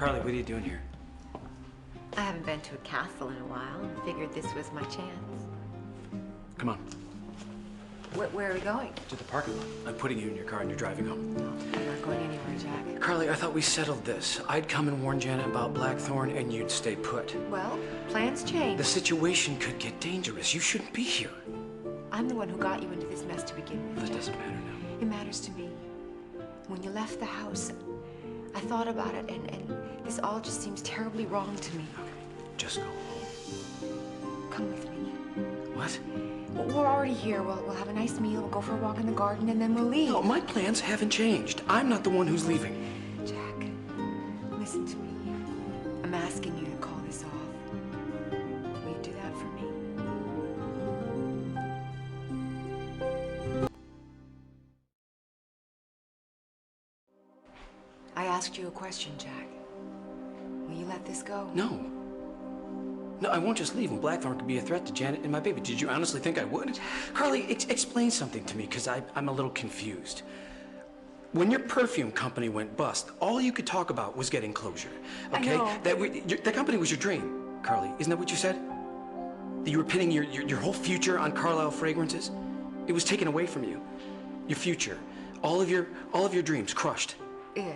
Carly, what are you doing here? I haven't been to a castle in a while. Figured this was my chance. Come on. Where are we going? To the parking lot. I'm putting you in your car and you're driving home. No, I'm not going anywhere, Jack. Carly, I thought we settled this. I'd come and warn Janet about Blackthorn and you'd stay put. Well, plans change. The situation could get dangerous. You shouldn't be here. I'm the one who got you into this mess to begin with, That Jack. doesn't matter now. It matters to me. When you left the house, I thought about it, and this all just seems terribly wrong to me. Okay, just go home. Come with me. What? We're already here. We'll have a nice meal, we'll go for a walk in the garden, and then we'll leave. No, my plans haven't changed. I'm not the one who's leaving. Jack, listen to me. I'm asking you to call this off. Will you do that for me? I asked you a question, Jack. Will you let this go? No. No, I won't just leave when Blackthorn could be a threat to Janet and my baby. Did you honestly think I would? Carly, explain something to me, because I'm a little confused. When your perfume company went bust, all you could talk about was getting closure, okay? I know. The company was your dream, Carly. Isn't that what you said? That you were pinning your whole future on Carlisle fragrances? It was taken away from you. Your future. All of your dreams crushed. Yeah.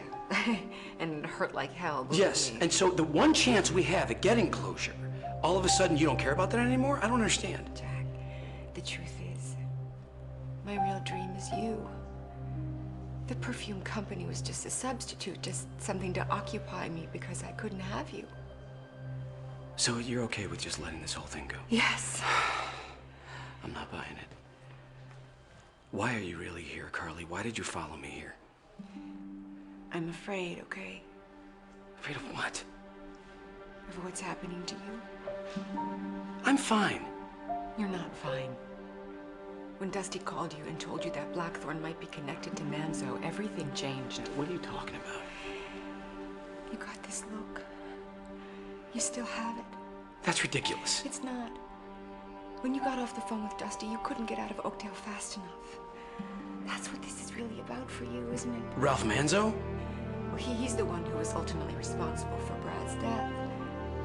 And it hurt like hell. Yes, and so the one chance we have at getting closure, all of a sudden you don't care about that anymore? I don't understand. Jack, the truth is, my real dream is you. The perfume company was just a substitute, just something to occupy me because I couldn't have you. So you're okay with just letting this whole thing go? Yes. I'm not buying it. Why are you really here, Carly? Why did you follow me here? I'm afraid, okay? Afraid of what? Of what's happening to you. I'm fine. You're not fine. When Dusty called you and told you that Blackthorn might be connected to Manzo, everything changed. What are you talking about? You got this look. You still have it. That's ridiculous. It's not. When you got off the phone with Dusty, you couldn't get out of Oakdale fast enough. That's what this is really about for you, isn't it? Ralph Manzo? Well, he's the one who was ultimately responsible for Brad's death.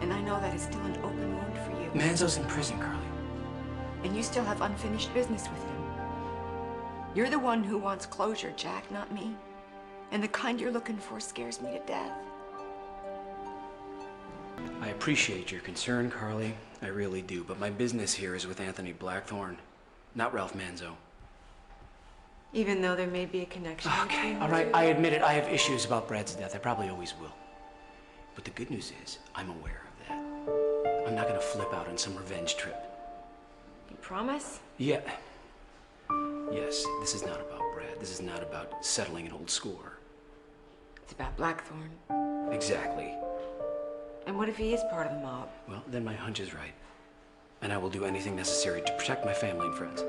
And I know that is still an open wound for you. Manzo's in prison, Carly. And you still have unfinished business with him. You're the one who wants closure, Jack, not me. And the kind you're looking for scares me to death. I appreciate your concern, Carly. I really do. But my business here is with Anthony Blackthorn, not Ralph Manzo. Even though there may be a connection Okay, between all the right. two. I admit it. I have issues about Brad's death. I probably always will. But the good news is, I'm aware of that. I'm not gonna flip out on some revenge trip. You promise? Yeah. Yes, this is not about Brad. This is not about settling an old score. It's about Blackthorn. Exactly. And what if he is part of the mob? Well, then my hunch is right. And I will do anything necessary to protect my family and friends.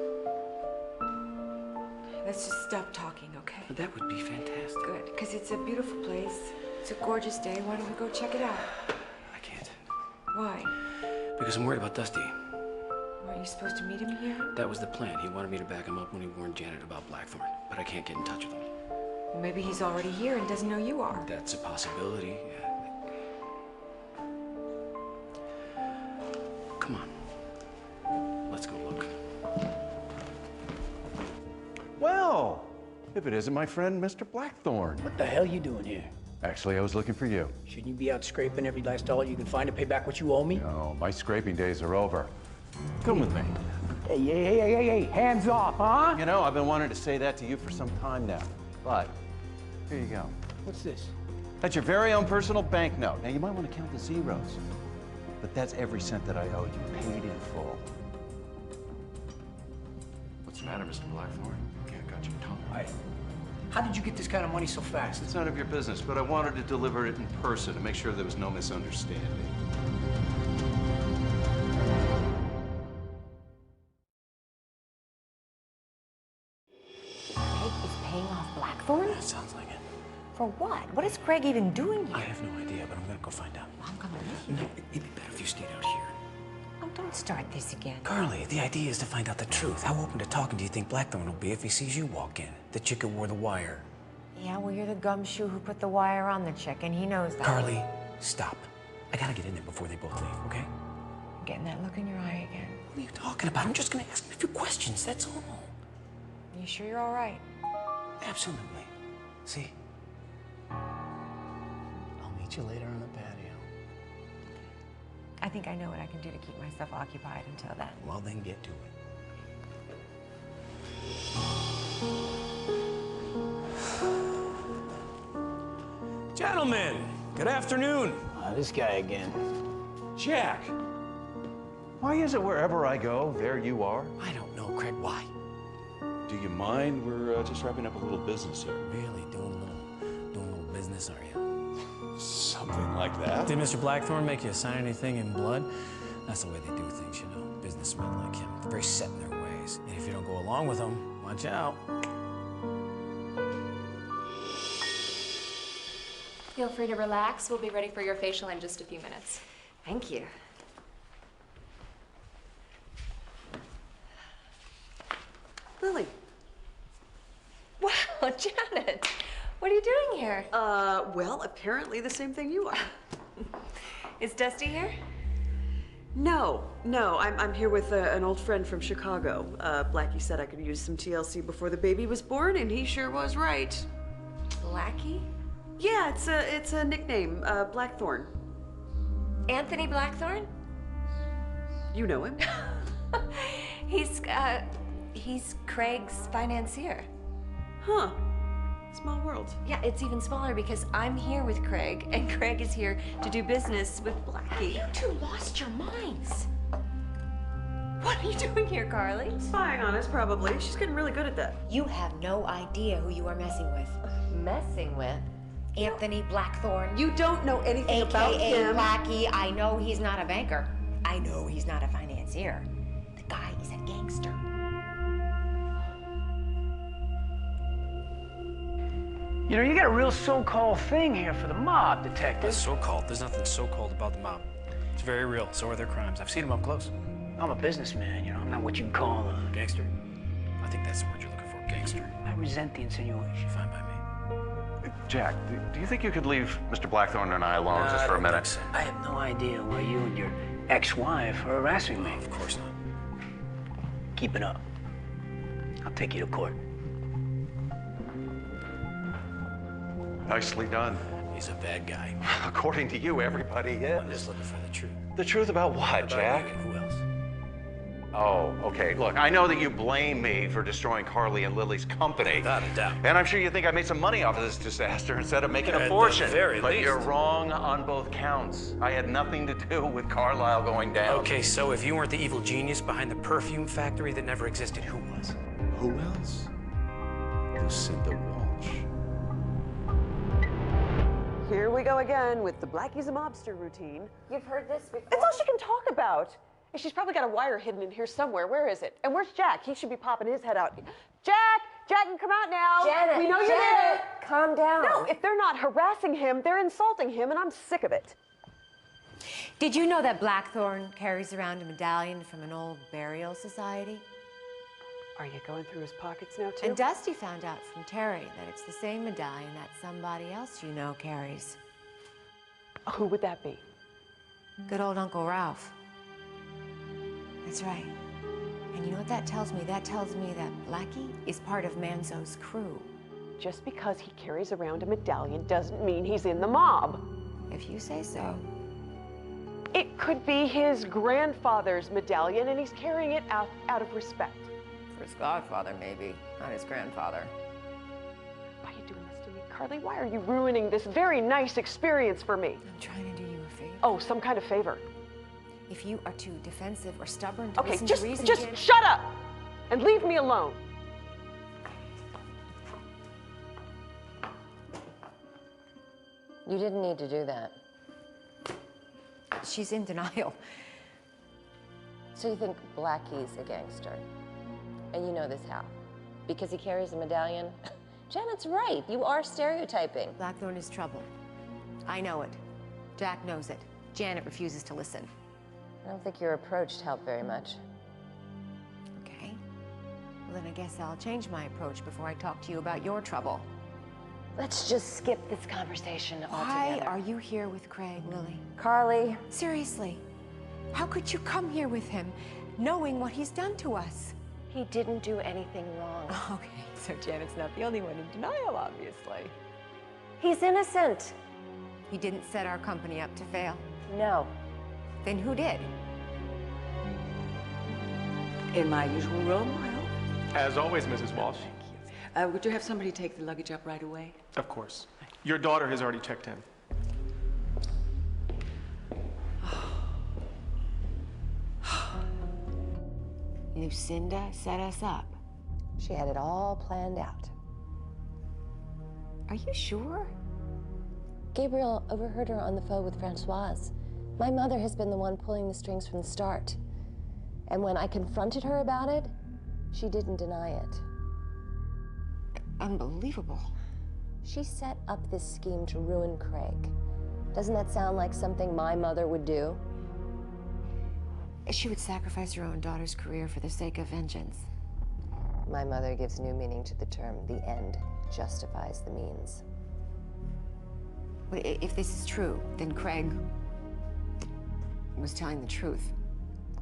Let's just stop talking, okay? But that would be fantastic. Good, because it's a beautiful place. It's a gorgeous day. Why don't we go check it out? I can't. Why? Because I'm worried about Dusty. Were you supposed to meet him here? That was the plan. He wanted me to back him up when he warned Janet about Blackthorn. But I can't get in touch with him. Well, maybe he's already here and doesn't know you are. That's a possibility. Come on. Let's go look. Well, if it isn't my friend, Mr. Blackthorn. What the hell you doing here? Actually, I was looking for you. Shouldn't you be out scraping every last dollar you can find to pay back what you owe me? No, my scraping days are over. Come with me. Hey, hands off, huh? You know, I've been wanting to say that to you for some time now. But, here you go. What's this? That's your very own personal banknote. Now, you might want to count the zeros. But that's every cent that I owe you, paid in full. What's the matter, Mr. Blackthorn? Can't got your tongue. How did you get this kind of money so fast? It's none of your business, but I wanted to deliver it in person to make sure there was no misunderstanding. Craig is paying off Blackthorn? That sounds like it. For what? What is Craig even doing here? I have no idea, but I'm gonna go find out. I'm coming with you. No, it'd be better if you stayed out here. Oh, don't start this again. Carly, the idea is to find out the truth. How open to talking do you think Blackthorn will be if he sees you walk in? The chick who wore the wire. Yeah, well, you're the gumshoe who put the wire on the chick, and he knows that. Carly, stop. I gotta get in there before they both leave, okay? I'm getting that look in your eye again. What are you talking about? I'm just gonna ask him a few questions, that's all. You sure you're all right? Absolutely. See? I'll meet you later on the patio. I think I know what I can do to keep myself occupied until then. Well, then get to it. Gentlemen, good afternoon. This guy again. Jack. Why is it wherever I go, there you are? I don't know, Craig, why? Do you mind? We're just wrapping up a little business here. Really doing a little business, are you? Something like that. Did Mr. Blackthorn make you sign anything in blood? That's the way they do things, you know. Businessmen like him. They're very set in their ways. And if you don't go along with them, watch out. Feel free to relax. We'll be ready for your facial in just a few minutes. Thank you. Lily. Wow, Janet, what are you doing here? Well, apparently the same thing you are. Is Dusty here? No, I'm here with an old friend from Chicago. Blackie said I could use some TLC before the baby was born, and he sure was right. Blackie? Yeah, it's a nickname, Blackthorn. Anthony Blackthorn? You know him? He's Craig's financier. Huh. Small world. Yeah, it's even smaller because I'm here with Craig, and Craig is here to do business with Blackie. You two lost your minds. What are you doing here, Carly? Spying on us, probably. She's getting really good at that. You have no idea who you are messing with. Messing with? Anthony Blackthorn. You don't know anything about AKA him. Blackie. I know he's not a banker. I know he's not a financier. The guy is a gangster. You know, you got a real so-called thing here for the mob, detective. So-called. There's nothing so-called about the mob. It's very real. So are their crimes. I've seen them up close. I'm a businessman, you know. I'm not what you'd call a... Gangster? I think that's the word you're looking for. Gangster. I resent the insinuation. Fine by me. Jack, do you think you could leave Mr. Blackthorn and I alone just for a minute? So. I have no idea why you and your ex-wife are harassing me. Of course not. Keep it up. I'll take you to court. Nicely done. He's a bad guy. According to you, everybody I'm is. just looking for the truth. The truth about what, About Jack? you and who else? Oh, okay. Look, I know that you blame me for destroying Carly and Lily's company. Without a doubt. And I'm sure you think I made some money off of this disaster instead of making At a the fortune. very But least. you're wrong on both counts. I had nothing to do with Carlisle going down. Okay, so if you weren't the evil genius behind the perfume factory that never existed, who was? Who else? Lucinda Walsh. Here we go again with the Blackie's a mobster routine. You've heard this before? That's all she can talk about. And she's probably got a wire hidden in here somewhere. Where is it? And where's Jack? He should be popping his head out. Jack, you can come out now. Janet, we know you're Janet, there. calm down. No, if they're not harassing him, they're insulting him, and I'm sick of it. Did you know that Blackthorn carries around a medallion from an old burial society? Are you going through his pockets now, too? And Dusty found out from Terry that it's the same medallion that somebody else you know carries. Who would that be? Good old Uncle Ralph. That's right. And you know what that tells me? That tells me that Blackie is part of Manzo's crew. Just because he carries around a medallion doesn't mean he's in the mob. If you say so. It could be his grandfather's medallion, and he's carrying it out of respect. For his godfather, maybe, not his grandfather. Why are you doing this to me, Carly? Why are you ruining this very nice experience for me? I'm trying to do you a favor. Oh, some kind of favor. If you are too defensive or stubborn to Okay, listen just to reason, shut up and leave me alone. You didn't need to do that. She's in denial. So you think Blackie's a gangster? And you know this how? Because he carries a medallion? Janet's right. You are stereotyping. Blackthorn is trouble. I know it. Jack knows it. Janet refuses to listen. I don't think your approach helped very much. Okay. Well, then I guess I'll change my approach before I talk to you about your trouble. Let's just skip this conversation altogether. Why are you here with Craig, Lily? Carly. Seriously, how could you come here with him, knowing what he's done to us? He didn't do anything wrong. Okay, so Janet's not the only one in denial, obviously. He's innocent. He didn't set our company up to fail. No. Then who did? In my usual role, I hope. As always, Mrs. Walsh. Would you have somebody take the luggage up right away? Of course. Your daughter has already checked in. Lucinda set us up. She had it all planned out. Are you sure? Gabriel overheard her on the phone with Francoise. My mother has been the one pulling the strings from the start. And when I confronted her about it, she didn't deny it. Unbelievable. She set up this scheme to ruin Craig. Doesn't that sound like something my mother would do? She would sacrifice her own daughter's career for the sake of vengeance. My mother gives new meaning to the term, the end justifies the means. But if this is true, then Craig was telling the truth.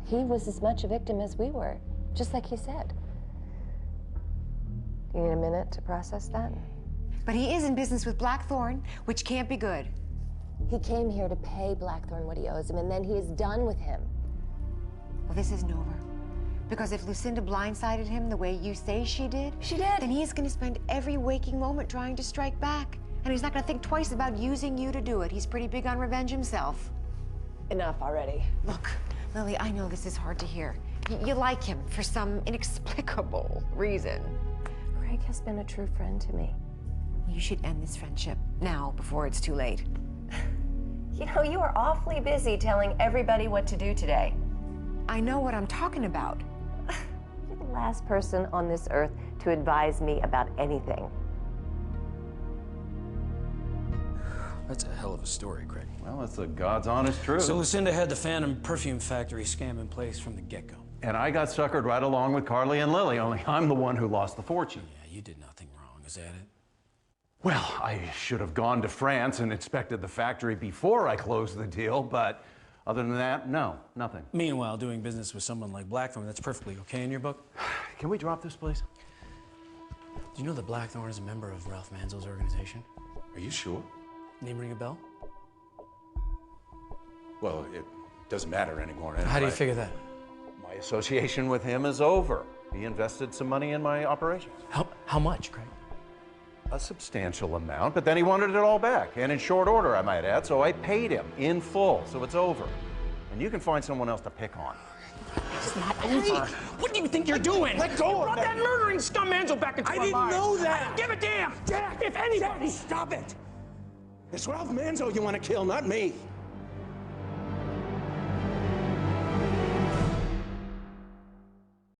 He was as much a victim as we were, just like he said. You need a minute to process that? But he is in business with Blackthorn, which can't be good. He came here to pay Blackthorn what he owes him, and then he is done with him. Well, this isn't over. Because if Lucinda blindsided him the way you say she did, then he's going to spend every waking moment trying to strike back. And he's not going to think twice about using you to do it. He's pretty big on revenge himself. Enough already. Look, Lily, I know this is hard to hear. You like him for some inexplicable reason. Craig has been a true friend to me. You should end this friendship now, before it's too late. You know, you are awfully busy telling everybody what to do today. I know what I'm talking about. You're the last person on this earth to advise me about anything. That's a hell of a story, Craig. Well, it's the God's honest truth. So Lucinda had the Phantom Perfume Factory scam in place from the get-go. And I got suckered right along with Carly and Lily, only I'm the one who lost the fortune. Yeah, you did nothing wrong. Is that it? Well, I should have gone to France and inspected the factory before I closed the deal, but other than that, no, nothing. Meanwhile, doing business with someone like Blackthorn, that's perfectly okay in your book? Can we drop this, please? Do you know that Blackthorn is a member of Ralph Manzo's organization? Are you sure? Name ring a bell? Well, it doesn't matter anymore. Anyway. How do you figure that? My association with him is over. He invested some money in my operations. How much, Craig? A substantial amount, but then he wanted it all back, and in short order, I might add, so I paid him in full, so it's over. And you can find someone else to pick on. It's not over. What do you think you're doing? Let go of You brought me. that murdering scum Manzo back into our lives. I didn't know that. I don't give a damn. Jack, If anybody. Jack, stop it. It's Ralph Manzo you want to kill, not me.